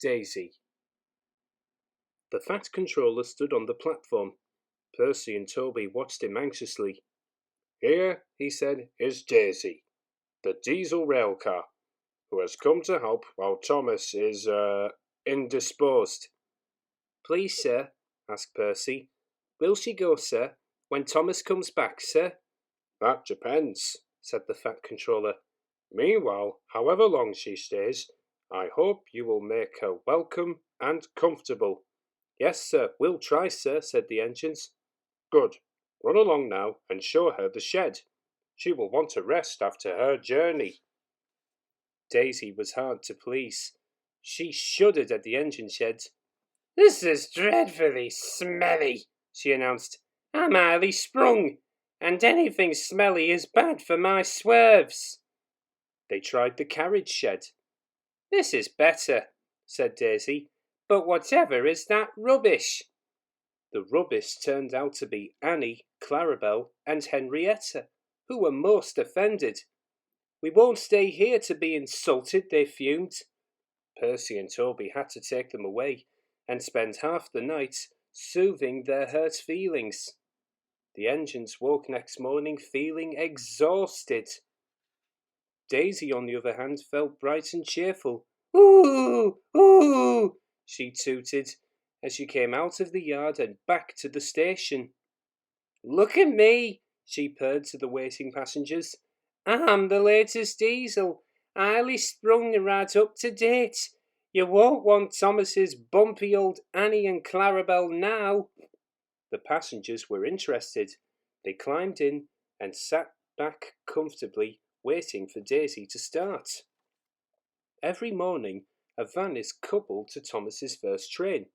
Daisy. The Fat Controller stood on the platform. Percy and Toby watched him anxiously. "Here," he said, "is Daisy, the diesel rail car, who has come to help while Thomas is, indisposed." "Please, sir," asked Percy, "will she go, sir, when Thomas comes back, sir?" "That depends," said the Fat Controller. "Meanwhile, however long she stays, I hope you will make her welcome and comfortable." "Yes, sir, we'll try, sir," said the engines. "Good. Run along now and show her the shed. She will want to rest after her journey." Daisy was hard to please. She shuddered at the engine shed. "This is dreadfully smelly," she announced. "I'm highly sprung, and anything smelly is bad for my swerves." They tried the carriage shed. "This is better," said Daisy, "but whatever is that rubbish?" The rubbish turned out to be Annie, Clarabel, and Henrietta, who were most offended. "We won't stay here to be insulted," they fumed. Percy and Toby had to take them away and spend half the night soothing their hurt feelings. The engines woke next morning feeling exhausted. Daisy, on the other hand, felt bright and cheerful. "Ooh, ooh," she tooted as she came out of the yard and back to the station. "Look at me," she purred to the waiting passengers. "I'm the latest diesel, highly sprung and right up to date. You won't want Thomas's bumpy old Annie and Clarabel now." The passengers were interested. They climbed in and sat back comfortably, waiting for Daisy to start. Every morning, a van is coupled to Thomas's first train.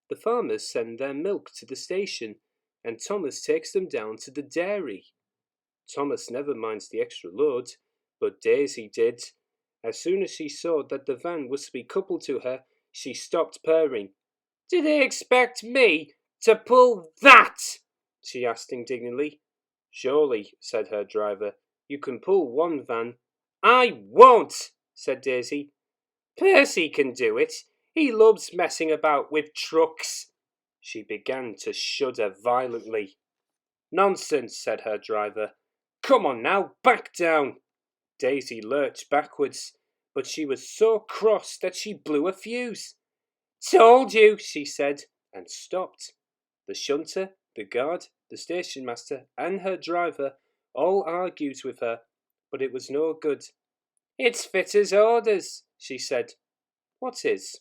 The farmers send their milk to the station, and Thomas takes them down to the dairy. Thomas never minds the extra load, but Daisy did. As soon as she saw that the van was to be coupled to her, she stopped purring. "Do they expect me to pull that?" she asked indignantly. "Surely," said her driver, "you can pull one van." "I won't," said Daisy. "Percy can do it. He loves messing about with trucks." She began to shudder violently. "Nonsense," said her driver. "Come on now, back down." Daisy lurched backwards, but she was so cross that she blew a fuse. "Told you," she said, and stopped. The shunter, the guard, the station master, and her driver all argued with her, but it was no good. "It's fitter's orders," she said. "What is?"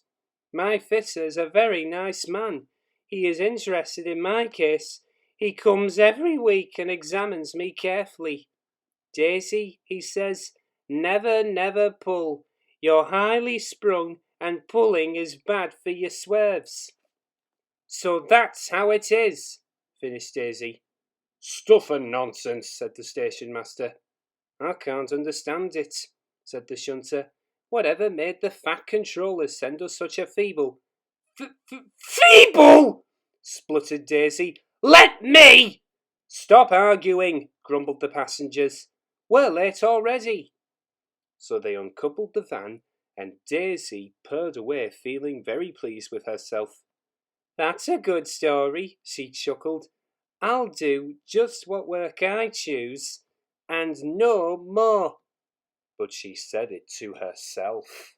"My fitter's a very nice man. He is interested in my case. He comes every week and examines me carefully. 'Daisy,' he says, 'never, never pull. You're highly sprung, and pulling is bad for your swerves.'" "So that's how it is," finished Daisy. "Stuff and nonsense," said the station master. "I can't understand it," said the shunter. "Whatever made the Fat Controller send us such a feeble—" "Feeble!" spluttered Daisy. "Let me!" "Stop arguing," grumbled the passengers. "We're late already." So they uncoupled the van, and Daisy purred away, feeling very pleased with herself. "That's a good story," she chuckled. "I'll do just what work I choose, and no more." But she said it to herself.